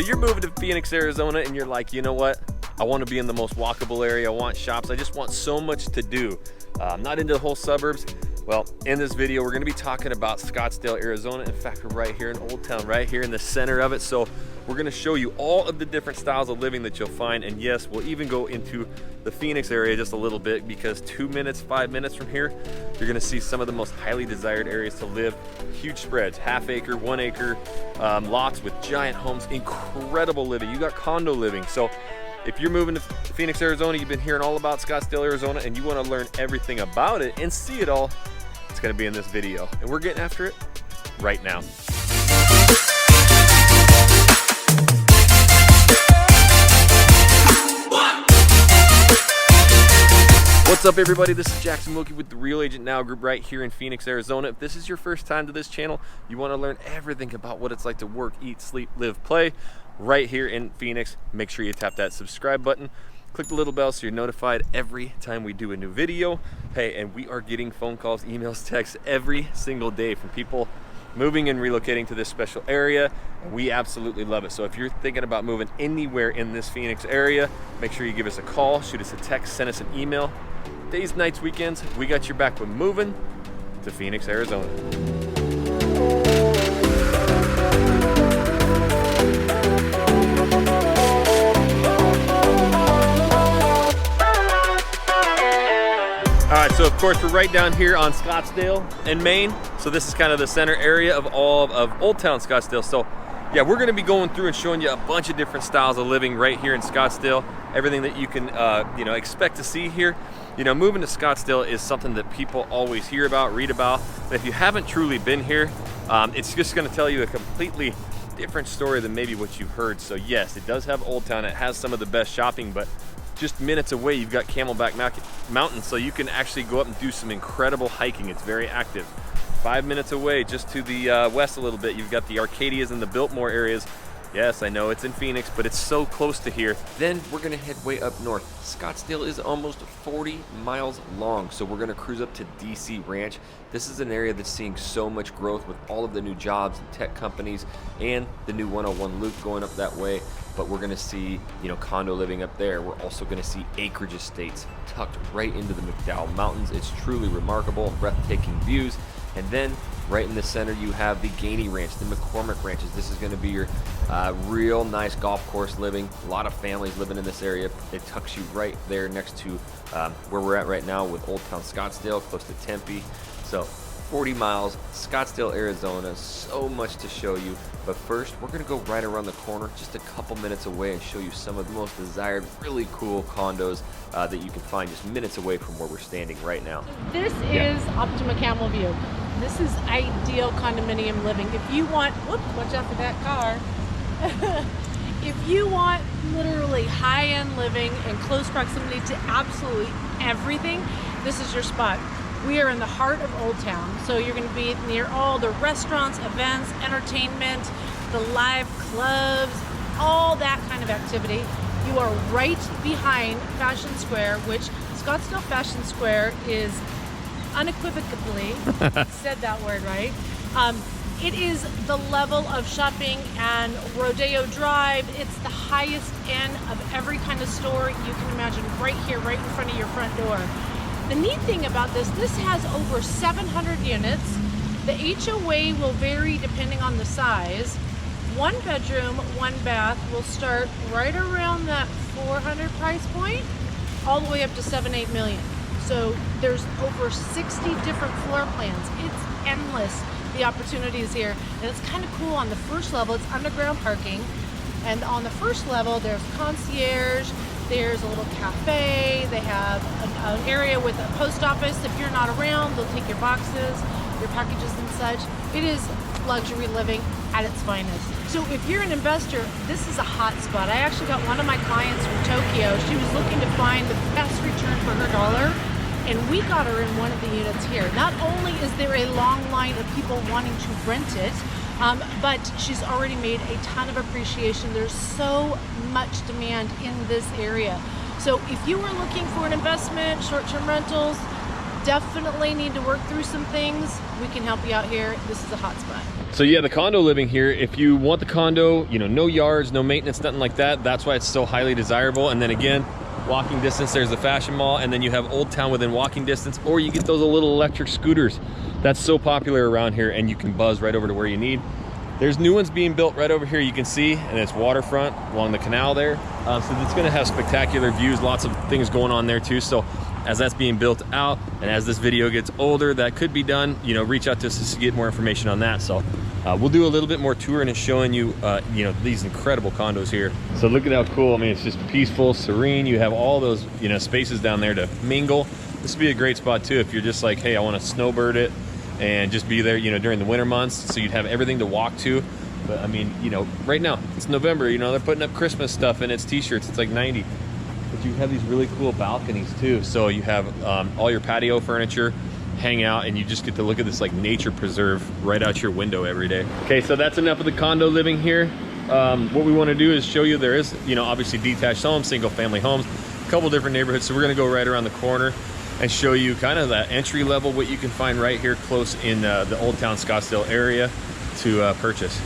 you're moving to Phoenix, Arizona, and you're like, you know what? I want to be in the most walkable area. I want shops. I just want so much to do. I'm not into the whole suburbs. Well, in this video, we're going to be talking about Scottsdale, Arizona. In fact, we're right here in Old Town, right here in the center of it. So we're going to show you all of the different styles of living that you'll find. And yes, we'll even go into the Phoenix area just a little bit, because 2 minutes, 5 minutes from here, you're going to see some of the most highly desired areas to live. Huge spreads, half acre, 1 acre, lots with giant homes, incredible living. You got condo living. So if you're moving to Phoenix, Arizona, you've been hearing all about Scottsdale, Arizona, and you want to learn everything about it and see it all, it's going to be in this video. And we're getting after it right now. What's up, everybody? This is Jackson Wilkie with the Real Agent Now group right here in Phoenix, Arizona. If this is your first time to this channel, you want to learn everything about what it's like to work, eat, sleep, live, play right here in Phoenix. Make sure you tap that subscribe button. Click the little bell so you're notified every time we do a new video. Hey, and we are getting phone calls, emails, texts every single day from people moving and relocating to this special area. And we absolutely love it. So if you're thinking about moving anywhere in this Phoenix area, make sure you give us a call, shoot us a text, send us an email. Days, nights, weekends, we got your back when moving to Phoenix, Arizona. Alright, so of course we're right down here on Scottsdale in Maine. So this is kind of the center area of all of Old Town Scottsdale. So yeah, we're going to be going through and showing you a bunch of different styles of living right here in Scottsdale. Everything that you can expect to see here. You know, moving to Scottsdale is something that people always hear about, read about. But if you haven't truly been here, it's just going to tell you a completely different story than maybe what you've heard. So yes, it does have Old Town. It has some of the best shopping, but just minutes away, you've got Camelback Mountains, so you can actually go up and do some incredible hiking. It's very active. 5 minutes away, just to the west a little bit, you've got the Arcadia and the Biltmore areas. Yes, I know it's in Phoenix, but it's so close to here. Then we're gonna head way up north. Scottsdale is almost 40 miles long, so we're gonna cruise up to Gainey Ranch. This is an area that's seeing so much growth with all of the new jobs and tech companies and the new 101 loop going up that way. But we're gonna see, condo living up there. We're also gonna see acreage estates tucked right into the Mcdowell Mountains. It's truly remarkable, breathtaking views. And then right in the center, you have the Gainey Ranch, the Mccormick ranches. This is gonna be your real nice golf course living. A lot of families living in this area. It tucks you right there next to where we're at right now with Old Town Scottsdale, close to Tempe. So 40 miles, Scottsdale, Arizona, so much to show you. But first, we're gonna go right around the corner, just a couple minutes away, and show you some of the most desired, really cool condos that you can find just minutes away from where we're standing right now. This is Optima Camel View. This is ideal condominium living. If you want, whoop, watch out for that car. If you want literally high-end living in close proximity to absolutely everything, this is your spot. We are in the heart of Old Town, so you're going to be near all the restaurants, events, entertainment, the live clubs, all that kind of activity. You are right behind Fashion Square, which Scottsdale Fashion Square is unequivocally, said that word right, it is the level of shopping and Rodeo Drive. It's the highest end of every kind of store you can imagine, right here, right in front of your front door. The neat thing about this has over 700 units. The HOA will vary depending on the size. 1 bedroom, 1 bath will start right around that 400 price point, all the way up to 7-8 million. So there's over 60 different floor plans. It's endless, the opportunities here. And it's kind of cool. On the first level, it's underground parking. And on the first level, there's concierge, there's a little cafe, they have an area with a post office. If you're not around, they'll take your boxes, your packages and such. It is luxury living at its finest. So if you're an investor, this is a hot spot. I actually got one of my clients from Tokyo. She was looking to find the best return for her dollar, and we got her in one of the units here. Not only is there a long line of people wanting to rent it, but she's already made a ton of appreciation. There's so much demand in this area. So if you are looking for an investment, short-term rentals, definitely need to work through some things, we can help you out here. This is a hot spot. So yeah, the condo living here, if you want the condo, you know, no yards, no maintenance, nothing like that, that's why it's so highly desirable. And then again, walking distance, there's the fashion mall, and then you have Old Town within walking distance, or you get those little electric scooters. That's so popular around here, and you can buzz right over to where you need. There's new ones being built right over here, you can see, and it's waterfront along the canal there. So it's gonna have spectacular views, lots of things going on there too. So as that's being built out, and as this video gets older, that could be done, you know, reach out to us to get more information on that. So we'll do a litwill bit more touring and showing you, you know, these incredible condos here. So look at how cool. I mean, it's just peaceful, serene. You have all those, you know, spaces down there to mingle. This would be a great spot too if you're just like, hey, I want to snowbird it and just be there, you know, during the winter months. So you'd have everything to walk to. But I mean, you know, right now it's November, you know, they're putting up Christmas stuff and it's t-shirts. It's like 90. But you have these really cool balconies too. So you have all your patio furniture, hang out, and you just get to look at this like nature preserve right out your window every day. Okay, so that's enough of the condo living here. What we want to do is show you there is, you know, obviously detached homes, single family homes, a couple different neighborhoods. So we're going to go right around the corner and show you kind of that entry level, what you can find right here close in the Old Town Scottsdale area to purchase.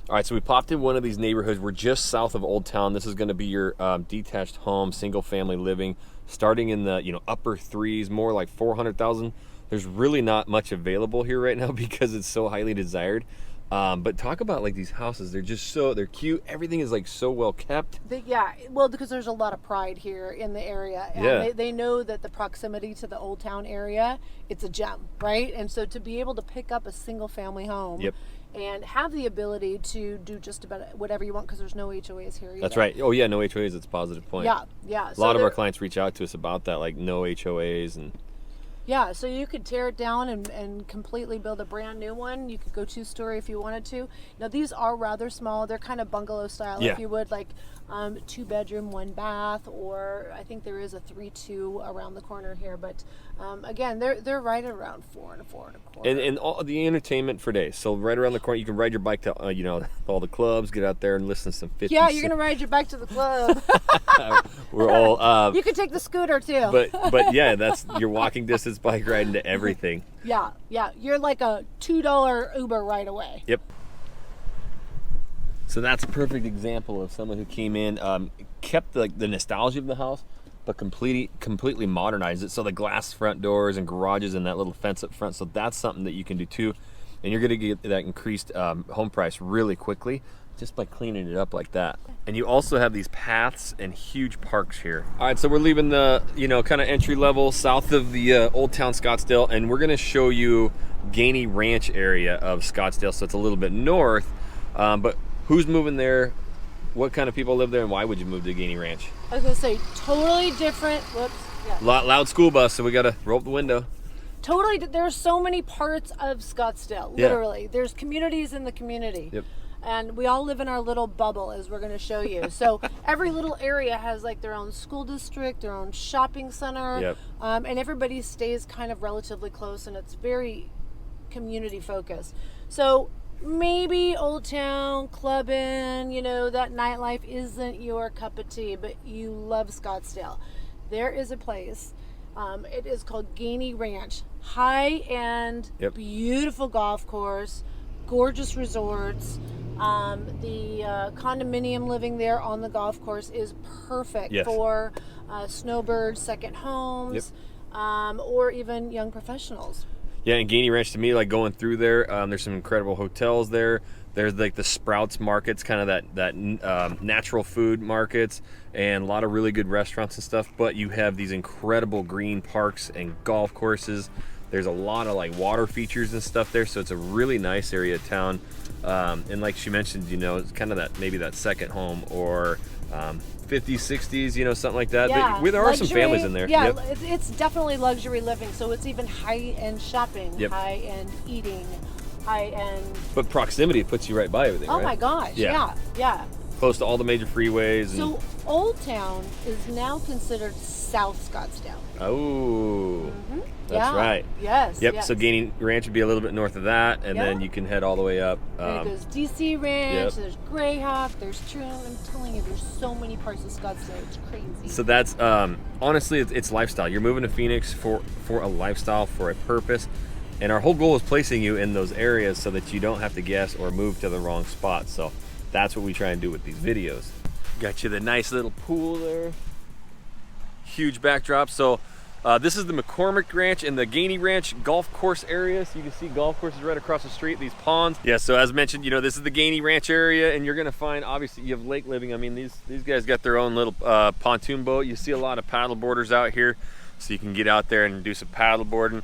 All right, so we popped in one of these neighborhoods. We're just south of Old Town. This is going to be your detached home, single family living, starting in the, you know, upper threes, more like 400,000. There's really not much available here right now because it's so highly desired. But talk about like these houses. They're just so, they're cute. Everything is like so well kept. Yeah, well, because there's a lot of pride here in the area. And Yeah. they know that the proximity to the Old Town area, it's a gem, right? And so to be able to pick up a single family home. Yep. And have the ability to do just about whatever you want because there's no HOAs here either. That's right. Oh yeah, no HOAs. It's a positive point. Yeah, yeah. A lot of our clients reach out to us about that, like no HOAs and. Yeah, so you could tear it down and completely build a brand new one. You could go two-story if you wanted to. Now these are rather small. They're kind of bungalow style, Yeah. if you would, like 2-bedroom, 1-bath, or I think there is a 3-2 around the corner here. But again, they're right around 4 and 4 and a quarter. And all the entertainment for days. So right around the corner, you can ride your bike to you know, all the clubs. Get out there and listen to some 50s. Yeah, you're gonna ride your bike to the club. We're all. You could take the scooter too. But yeah, that's your walking distance bike riding to everything. Yeah, you're like a $2 Uber right away. Yep. So that's a perfect example of someone who came in, kept like the nostalgia of the house, but completely modernized it. So the glass front doors and garages and that little fence up front. So that's something that you can do too, and you're gonna get that increased home price really quickly just by cleaning it up like that. And you also have these paths and huge parks here. All right, so we're leaving the, you know, kind of entry level south of the Old Town Scottsdale, and we're gonna show you Gainey Ranch area of Scottsdale. So it's a little bit north, but who's moving there? What kind of people live there, and why would you move to Gainey Ranch? I was gonna say totally different. Whoops. Yeah. Loud school bus, so we gotta roll up the window. Totally. There's so many parts of Scottsdale. Yeah. Literally, there's communities in the community. Yep. And we all live in our little bubble, as we're going to show you. So every little area has like their own school district, their own shopping center, Yep. And everybody stays kind of relatively close, and it's very community focused. So maybe Old Town, clubbing, you know, that nightlife isn't your cup of tea, but you love Scottsdale. There is a place. It is called Gainey Ranch. High-end, Yep. beautiful golf course, gorgeous resorts. The condominium living there on the golf course is perfect Yes. for snowbirds, second homes, or even young professionals. Yeah, and Gainey Ranch, to me, like going through there, there's some incredible hotels there. There's like the Sprouts markets, kind of that natural food markets, and a lot of really good restaurants and stuff. But you have these incredible green parks and golf courses. There's a lot of like water features and stuff there, so it's a really nice area of town. And like she mentioned, you know, it's kind of that, maybe that second home, or 50s, 60s, you know, something like that. Yeah, There are luxury, some families in there. Yeah, Yep. it's definitely luxury living. So it's even high-end shopping, Yep. high-end eating, high-end. But proximity puts you right by everything, Oh right? my gosh! Yeah. Yeah. Close to all the major freeways. And, So Old Town is now considered South Scottsdale. oh, that's Yeah. right. Yes. Yep. yes. So Gainey Ranch would be a little bit north of that, and then Yeah. you can head all the way up. There goes DC Ranch. yep. There's Greyhawk. There's Troon. I'm telling you, there's so many parts of Scottsdale. It's crazy. So that's honestly, it's lifestyle. You're moving to Phoenix for a lifestyle, for a purpose. And our whole goal is placing you in those areas so that you don't have to guess or move to the wrong spot. So that's what we try and do with these videos. Got you the nice little pool there. Huge backdrop. So this is the Mccormick Ranch and the Gainey Ranch golf course area. So you can see golf courses right across the street, these ponds. Yeah, so as mentioned, you know, this is the Gainey Ranch area, and you're gonna find, obviously, you have lake living. I mean, these guys got their own little pontoon boat. You see a lot of paddle boarders out here, so you can get out there and do some paddle boarding.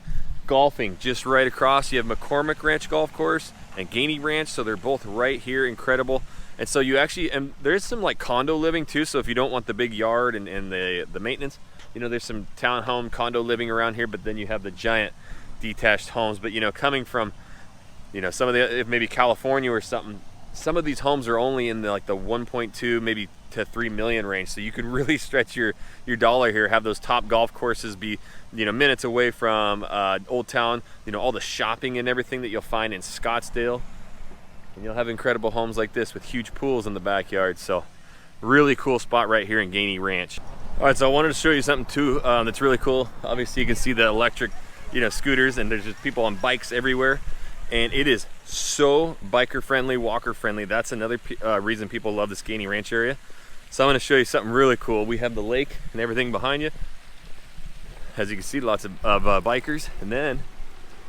Golfing just right across. You have Mccormick Ranch Golf Course and Gainey Ranch, so they're both right here. Incredible. And so you actually, and there's some like condo living too, so if you don't want the big yard and the maintenance, you know, there's some townhome condo living around here, but then you have the giant detached homes. But you know, coming from, you know, some of the, maybe California or something, some of these homes are only in the, like the 1.2 maybe to 3 million range, so you could really stretch your dollar here. Have those top golf courses be, you know, minutes away from Old Town, you know, all the shopping and everything that you'll find in Scottsdale, and you'll have incredible homes like this with huge pools in the backyard. So really cool spot right here in Gainey Ranch. All right, so I wanted to show you something too that's really cool. Obviously you can see the electric, you know, scooters, and there's just people on bikes everywhere, and it is so biker friendly, walker friendly. That's another reason people love this Gainey Ranch area. So I'm going to show you something really cool. We have the lake and everything behind you. As you can see, lots of bikers. And then,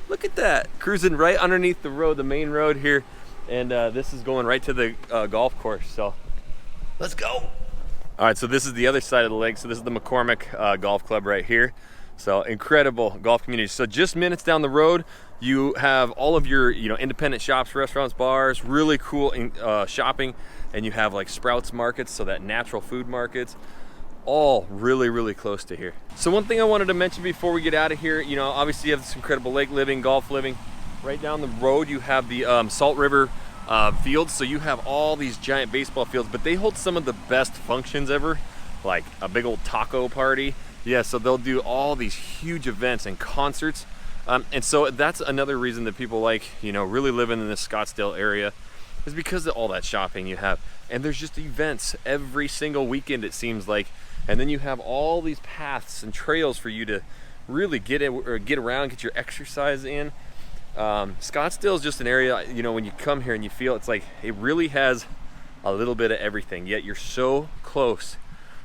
look at that, cruising right underneath the road, the main road here. And this is going right to the golf course. So let's go. All right, so this is the other side of the lake. So this is the McCormick Golf Club right here. So incredible golf community. So just minutes down the road, you have all of your, you know, independent shops, restaurants, bars, really cool shopping. And you have like Sprouts markets, so that natural food markets, all really, really close to here. So one thing I wanted to mention before we get out of here, you know, obviously you have this incredible lake living, golf living. Right down the road, you have the Salt River fields. So you have all these giant baseball fields, but they hold some of the best functions ever, like a big old taco party. Yeah, so they'll do all these huge events and concerts. And so that's another reason that people like, you know, really living in this Scottsdale area, is because of all that shopping you have. And there's just events every single weekend, it seems like. And then you have all these paths and trails for you to really get around, get your exercise in. Scottsdale is just an area, you know, when you come here and you feel it's like it really has a little bit of everything, yet you're so close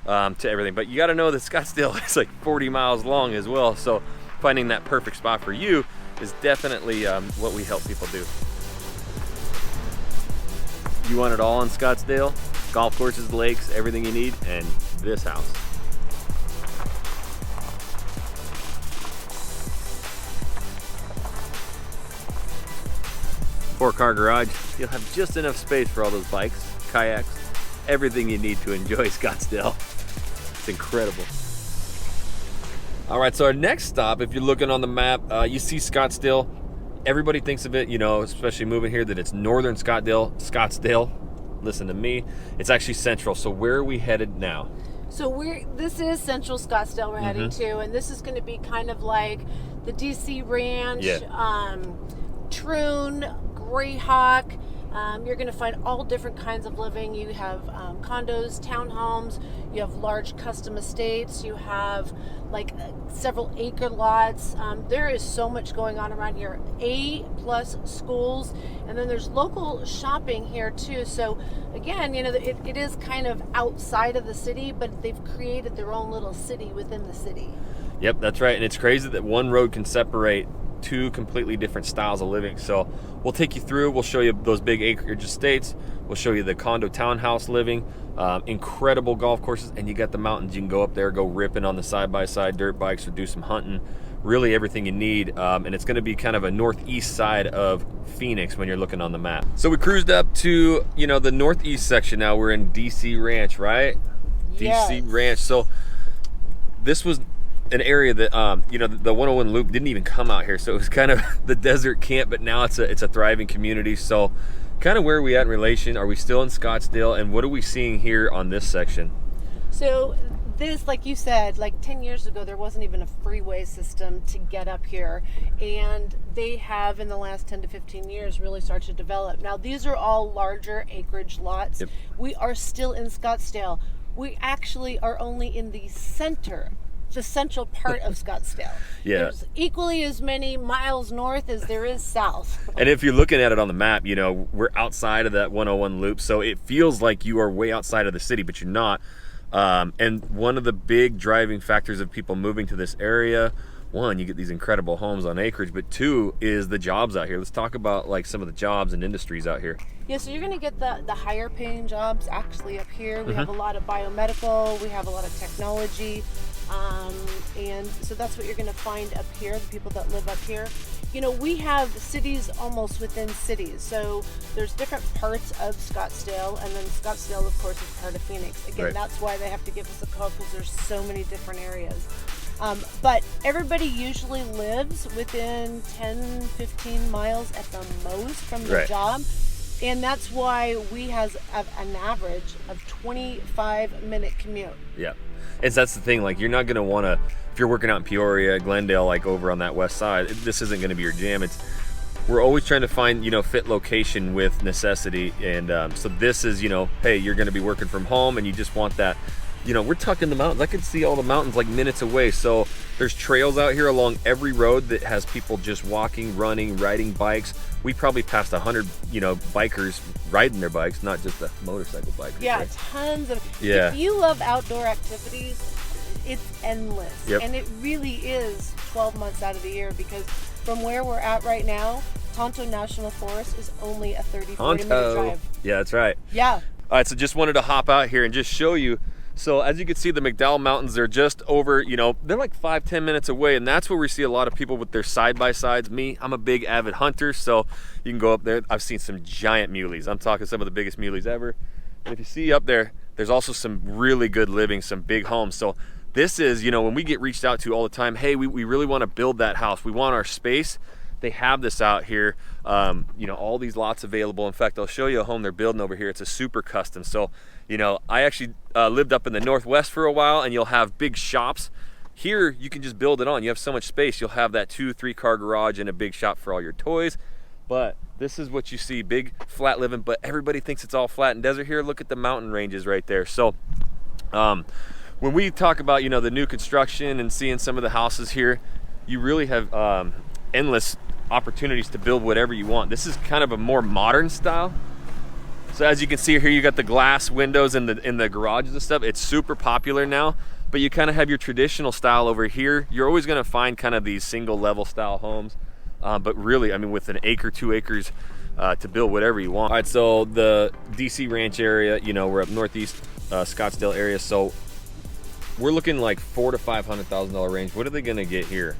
to everything. But you got to know that Scottsdale is like 40 miles long as well. So finding that perfect spot for you is definitely what we help people do. You want it all in Scottsdale? Golf courses, lakes, everything you need, and this house. Four-car garage. You'll have just enough space for all those bikes, kayaks, everything you need to enjoy Scottsdale. It's incredible. All right, so our next stop, if you're looking on the map, you see Scottsdale. Everybody thinks of it, you know, especially moving here, that it's northern Scottsdale. Listen to me, it's actually central. So where are we headed now? So this is central Scottsdale we're heading to, and this is going to be kind of like the DC Ranch, Troon, Greyhawk. You're going to find all different kinds of living. You have condos, townhomes, you have large custom estates, you have like several acre lots. There is so much going on around here. A+ schools, and then there's local shopping here too. So again, you know, it is kind of outside of the city, but they've created their own little city within the city. Yep, that's right. And it's crazy that one road can separate two completely different styles of living. So we'll take you through, we'll show you those big acreage estates, we'll show you the condo townhouse living, incredible golf courses, and you got the mountains. You can go up there, go ripping on the side-by-side dirt bikes or do some hunting, really everything you need. And it's going to be kind of a northeast side of Phoenix when you're looking on the map. So we cruised up to, you know, the northeast section. Now we're in DC Ranch, right? Yes. DC Ranch. So this was an area that you know, the 101 loop didn't even come out here, so it was kind of the desert camp, but now it's a thriving community. So kind of where are we at in relation? Are we still in Scottsdale, and what are we seeing here on this section? So this, like you said, like 10 years ago there wasn't even a freeway system to get up here, and they have in the last 10 to 15 years really started to develop. Now these are all larger acreage lots. We are still in Scottsdale. We actually are only in the center the central part of Scottsdale. Yeah. There's equally as many miles north as there is south. And if you're looking at it on the map, you know, we're outside of that 101 loop, so it feels like you are way outside of the city, but you're not. And one of the big driving factors of people moving to this area, one, you get these incredible homes on acreage, but two is the jobs out here. Let's talk about like some of the jobs and industries out here. Yeah, so you're going to get the higher paying jobs actually up here. We have a lot of biomedical, we have a lot of technology, and so that's what you're going to find up here, the people that live up here. You know, we have cities almost within cities, so there's different parts of Scottsdale, and then Scottsdale, of course, is part of Phoenix. Again, Right. That's why they have to give us a call, because there's so many different areas. But everybody usually lives within 10, 15 miles at the most from the Right. job. And that's why we have an average of 25-minute commute. Yeah. And that's the thing, like, you're not going to want to, if you're working out in Peoria, Glendale, like over on that west side, this isn't going to be your jam. We're always trying to find, you know, fit location with necessity. And so this is, you know, hey, you're going to be working from home and you just want that. You know, we're tucked in the mountains. I can see all the mountains like minutes away. So there's trails out here along every road that has people just walking, running, riding bikes. We probably passed 100, you know, bikers riding their bikes, not just the motorcycle bikers. Yeah, right? tons of. Yeah. If you love outdoor activities, it's endless. Yep. And it really is 12 months out of the year, because from where we're at right now, Tonto National Forest is only a 40-minute drive. Yeah, that's right. Yeah. All right, so just wanted to hop out here and just show you. So as you can see, the Mcdowell Mountains, they're just over, you know, they're like 5-10 minutes away, and that's where we see a lot of people with their side-by-sides. Me, I'm a big avid hunter, so you can go up there. I've seen some giant muleys. I'm talking some of the biggest muleys ever. And if you see up there, there's also some really good living, some big homes. So this is, you know, when we get reached out to all the time, hey, we really want to build that house. We want our space. They have this out here, you know, all these lots available. In fact, I'll show you a home they're building over here. It's a super custom. So, you know, I actually lived up in the Northwest for a while, and you'll have big shops. Here, you can just build it on. You have so much space. You'll have that 2-3 car garage and a big shop for all your toys. But this is what you see, big flat living, but everybody thinks it's all flat and desert here. Look at the mountain ranges right there. So, when we talk about, you know, the new construction and seeing some of the houses here, you really have endless opportunities to build whatever you want. This is kind of a more modern style. So as you can see here, you got the glass windows in the garages and stuff. It's super popular now, but you kind of have your traditional style over here. You're always going to find kind of these single level style homes, but really, I mean, with an acre, 2 acres to build whatever you want. All right, so the DC Ranch area, you know, we're up northeast Scottsdale area, so we're looking like $400,000 to $500,000 range. What are they going to get here?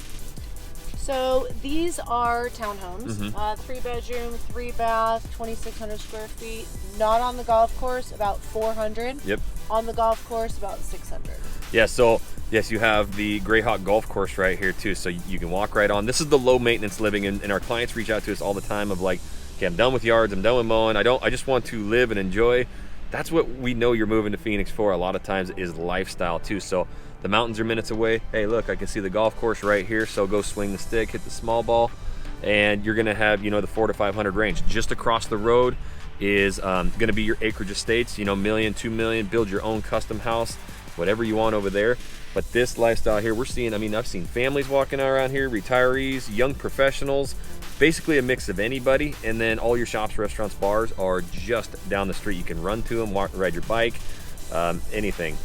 So these are townhomes, Mm-hmm. 3-bedroom, 3-bath, 2,600 square feet. Not on the golf course, about 400. Yep. On the golf course, about 600. Yeah, so yes, you have the Greyhawk golf course right here too, so you can walk right on. This is the low maintenance living, and our clients reach out to us all the time of like, okay, I'm done with yards, I'm done with mowing, I just want to live and enjoy. That's what we know you're moving to Phoenix for a lot of times, is lifestyle too. So the mountains are minutes away. Hey, look, I can see the golf course right here, so go swing the stick, hit the small ball, and you're gonna have, you know, the 400 to 500 range. Just across the road is gonna be your acreage estates, you know, $1 million, $2 million, build your own custom house, whatever you want over there. But this lifestyle here, we're seeing, I mean, I've seen families walking around here, retirees, young professionals, basically a mix of anybody. And then all your shops, restaurants, bars are just down the street. You can run to them, walk, ride your bike, anything.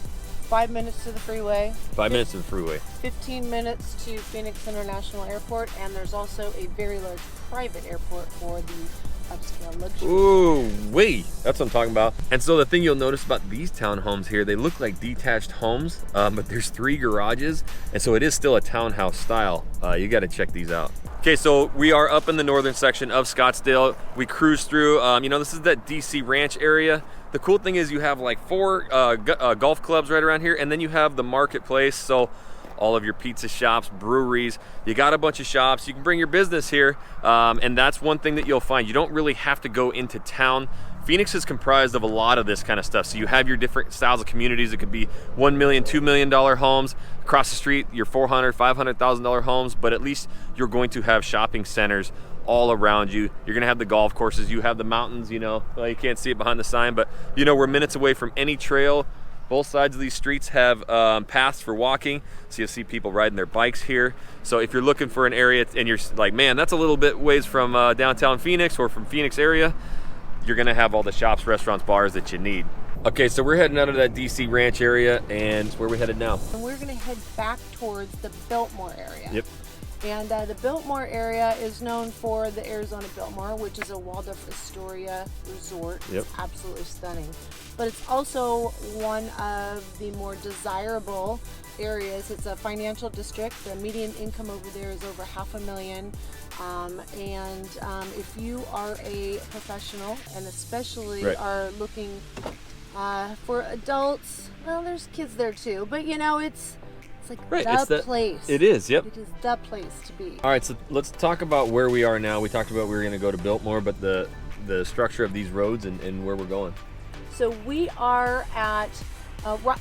5 minutes to the freeway. 5 minutes to the freeway. 15 minutes to Phoenix International Airport, and there's also a very large private airport for the upscale luxury. Ooh, wait, that's what I'm talking about. And so the thing you'll notice about these townhomes here, they look like detached homes, but there's 3 garages, and so it is still a townhouse style. You got to check these out. Okay, so we are up in the northern section of Scottsdale. We cruise through, you know, this is that DC Ranch area. The cool thing is you have like 4 golf clubs right around here, and then you have the marketplace. So all of your pizza shops, breweries, you got a bunch of shops. You can bring your business here, and that's one thing that you'll find. You don't really have to go into town. Phoenix is comprised of a lot of this kind of stuff. So you have your different styles of communities. It could be $1 million, $2 million homes. Across the street, your $400,000, $500,000 homes, but at least you're going to have shopping centers all around you. You're gonna have the golf courses, you have the mountains, you know, well, you can't see it behind the sign, but you know, we're minutes away from any trail. Both sides of these streets have paths for walking, so you'll see people riding their bikes here. So if you're looking for an area and you're like, man, that's a little bit ways from downtown Phoenix or from Phoenix area, you're gonna have all the shops, restaurants, bars that you need. Okay, so we're heading out of that DC Ranch area, and where are we headed now? And we're gonna head back towards the Biltmore area. Yep. And the Biltmore area is known for the Arizona Biltmore, which is a Waldorf Astoria resort. Yep. It's absolutely stunning. But it's also one of the more desirable areas. It's a financial district. The median income over there is over $500,000. If you are a professional and especially are looking for adults, well, there's kids there too, but you know, it's like the place. It is, yep. It is the place to be. All right, so let's talk about where we are now. We talked about we were going to go to Biltmore, but the structure of these roads and where we're going. So we are at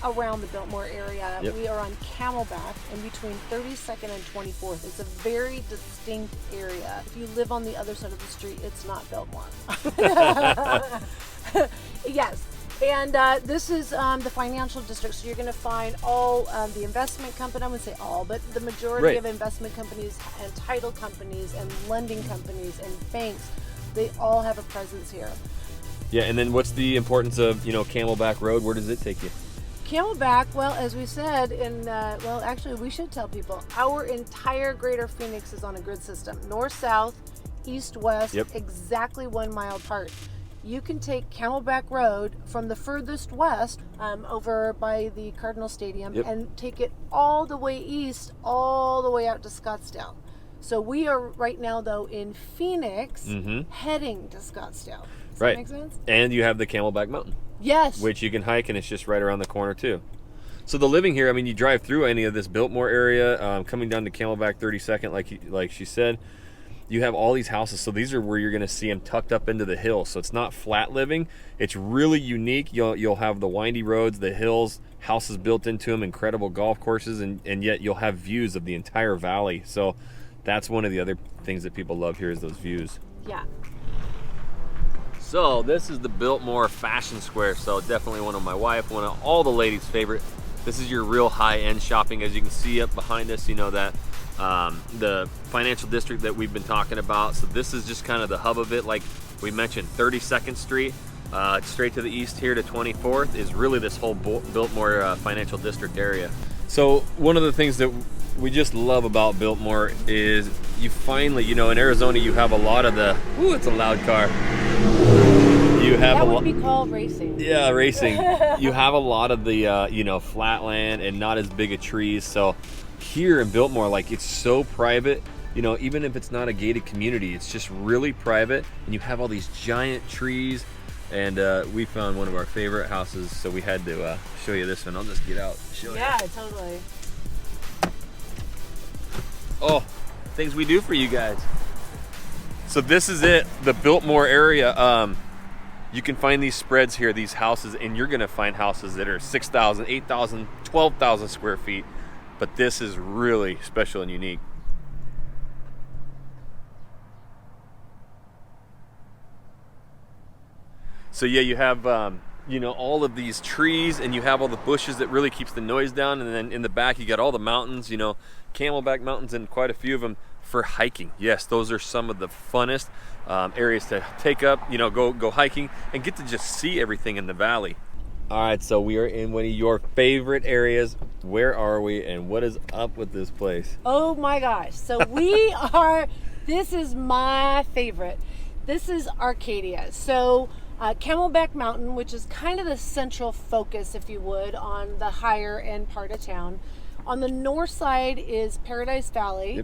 around the Biltmore area. Yep. We are on Camelback in between 32nd and 24th. It's a very distinct area. If you live on the other side of the street, it's not Biltmore. Yes. And this is the financial district, so you're going to find all the investment companies, I wouldn't say all, but the majority of investment companies and title companies and lending companies and banks, they all have a presence here. Yeah, and then what's the importance of, Camelback Road? Where does it take you? Camelback, well, as we said, well, actually, we should tell people, our entire greater Phoenix is on a grid system. North-south, east-west, exactly 1 mile apart. You can take Camelback Road from the furthest west over by the Cardinal Stadium and take it all the way east, all the way out to Scottsdale. So we are right now, though, in Phoenix, heading to Scottsdale. Does that make sense? And you have the Camelback Mountain. Yes. Which you can hike, and it's just right around the corner, too. So the living here, I mean, you drive through any of this Biltmore area, coming down to Camelback 32nd, like she said, you have all these houses. So these are where you're going to see them tucked up into the hills. So it's not flat living. It's really unique. You'll have the windy roads, the hills, houses built into them, incredible golf courses, and yet you'll have views of the entire valley. So that's one of the other things that people love here is those views. Yeah. So this is the Biltmore Fashion Square. So definitely one of my wife, one of all the ladies' favorite. This is your real high-end shopping. As you can see up behind us, that the financial district that we've been talking about. So this is just kind of the hub of it. Like we mentioned, 32nd Street, straight to the east here to 24th is really this whole Biltmore financial district area. So one of the things that we just love about Biltmore is you finally, in Arizona, you have a lot of the, ooh, it's a loud car. You have that would be called racing. Yeah, racing. You have a lot of the, flatland and not as big of trees. So here in Biltmore, like it's so private, even if it's not a gated community, it's just really private. And you have all these giant trees. And we found one of our favorite houses, so we had to show you this one. I'll just get out and show you. Yeah, totally. Oh, things we do for you guys. So this is it, the Biltmore area. You can find these spreads here, these houses, and you're gonna find houses that are 6,000, 8,000, 12,000 square feet. But this is really special and unique. So yeah, you have all of these trees, and you have all the bushes that really keeps the noise down. And then in the back, you got all the mountains, Camelback Mountains, and quite a few of them for hiking. Yes, those are some of the funnest areas to take up, go hiking and get to just see everything in the valley. All right, so we are in one of your favorite areas. Where are we, and what is up with this place? Oh my gosh. So this is my favorite. This is Arcadia. So Camelback Mountain, which is kind of the central focus, if you would, on the higher end part of town. On the north side is Paradise Valley,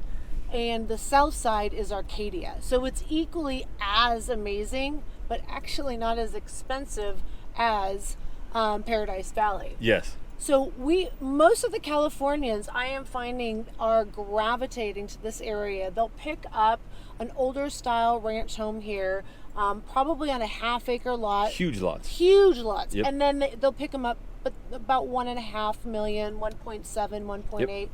and the south side is Arcadia. So it's equally as amazing, but actually not as expensive as Paradise Valley. Yes. So most of the Californians, I am finding, are gravitating to this area. They'll pick up an older style ranch home here, probably on a half-acre lot. Huge lots. Huge lots. Yep. And then they'll pick them up about $1.5 million, 1.7, 1.8.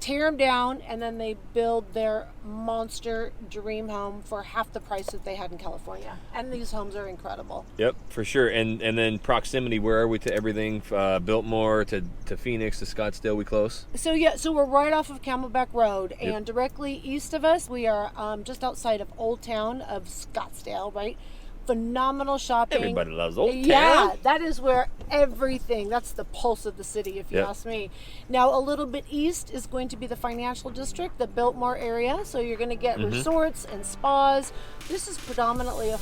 tear them down, and then they build their monster dream home for half the price that they had in California. And these homes are incredible. Yep, for sure. And then proximity, where are we to everything? Biltmore to Phoenix to Scottsdale, we close? So we're right off of Camelback Road, and directly east of us, we are just outside of Old Town of Scottsdale, right? Phenomenal shopping. Everybody loves Old Town. Yeah, that is where everything, that's the pulse of the city, if you ask me. Now, a little bit east is going to be the financial district, the Biltmore area. So you're going to get resorts and spas. This is predominantly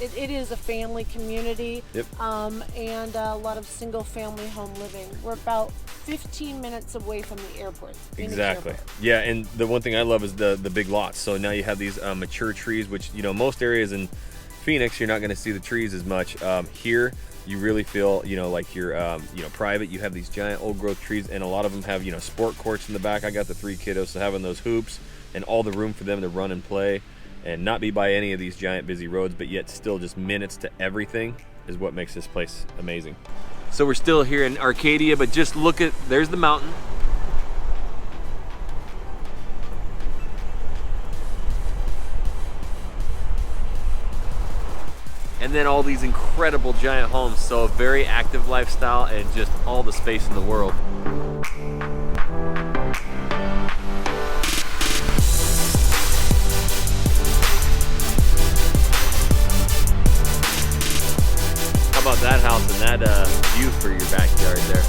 it is a family community, and a lot of single family home living. We're about 15 minutes away from the airport. Exactly. Yeah, and the one thing I love is the big lots. So now you have these mature trees, which, you know, most areas in Phoenix, you're not going to see the trees as much. Here, you really feel, you know, like you're, you know, private. You have these giant old growth trees, and a lot of them have, you know, sport courts in the back. I got the 3 kiddos, so having those hoops and all the room for them to run and play and not be by any of these giant busy roads, but yet still just minutes to everything is what makes this place amazing. So we're still here in Arcadia, but just look at, there's the mountain. And then all these incredible giant homes. So a very active lifestyle and just all the space in the world. How about that house and that view for your backyard there?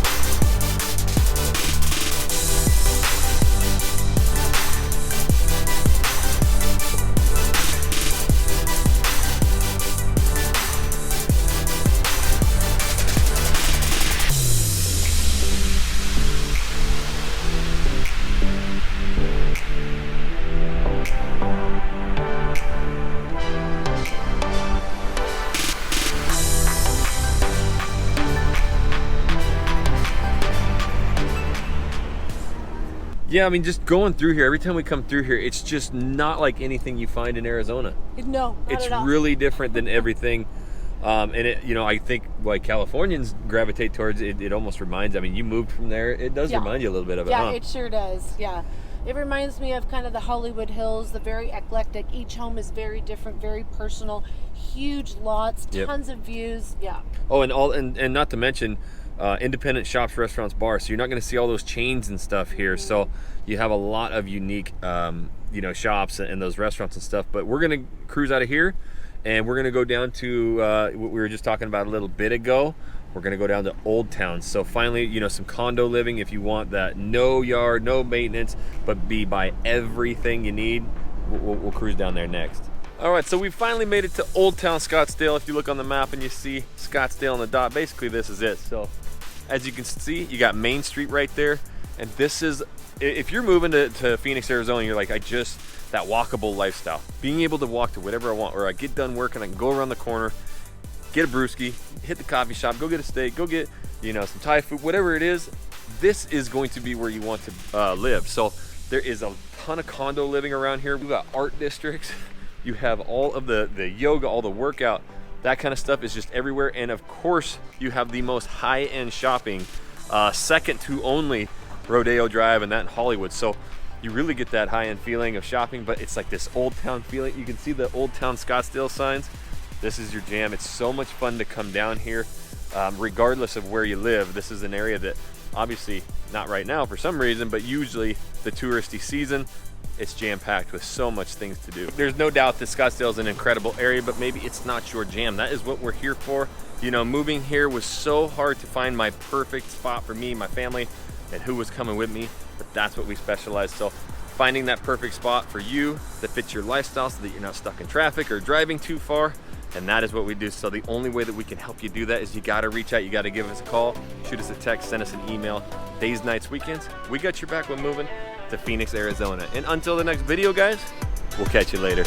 Yeah, I mean, just going through here, every time we come through here, it's just not like anything you find in Arizona. No, not it's at all. really different than everything. And it, you know, I think like Californians gravitate towards it. It almost reminds, I mean, you moved from there. It does remind you a little bit of it, Yeah, it sure does. Yeah. It reminds me of kind of the Hollywood Hills, the very eclectic. Each home is very different, very personal, huge lots, tons of views. Yeah. Oh, and not to mention, independent shops, restaurants, bars. So you're not going to see all those chains and stuff here. So you have a lot of unique, you know, shops and those restaurants and stuff. But we're going to cruise out of here, and we're going to go down to what we were just talking about a little bit ago. We're going to go down to Old Town. So finally, you know, some condo living if you want that. No yard, no maintenance, but be by everything you need. We'll cruise down there next. All right, so we finally made it to Old Town Scottsdale. If you look on the map and you see Scottsdale on the dot, basically this is it. So as you can see, you got Main Street right there. And this is, if you're moving to Phoenix, Arizona, you're like, that walkable lifestyle. Being able to walk to whatever I want, or I get done working, I can go around the corner, get a brewski, hit the coffee shop, go get a steak, go get, you know, some Thai food, whatever it is. This is going to be where you want to live. So there is a ton of condo living around here. We've got art districts. You have all of the yoga, all the workout, that kind of stuff is just everywhere. And of course, you have the most high-end shopping, second to only Rodeo Drive and that in Hollywood. So you really get that high-end feeling of shopping, but it's like this Old Town feeling. You can see the Old Town Scottsdale signs. This is your jam. It's so much fun to come down here, regardless of where you live. This is an area that obviously not right now for some reason, but usually the touristy season, it's jam-packed with so much things to do. There's no doubt that Scottsdale is an incredible area, but maybe it's not your jam. That is what we're here for. You know, moving here was so hard to find my perfect spot for me, my family, and who was coming with me, but that's what we specialize. So finding that perfect spot for you that fits your lifestyle so that you're not stuck in traffic or driving too far, and that is what we do. So the only way that we can help you do that is you gotta reach out, you gotta give us a call, shoot us a text, send us an email. Days, nights, weekends, we got your back when moving to Phoenix, Arizona. And until the next video, guys, we'll catch you later.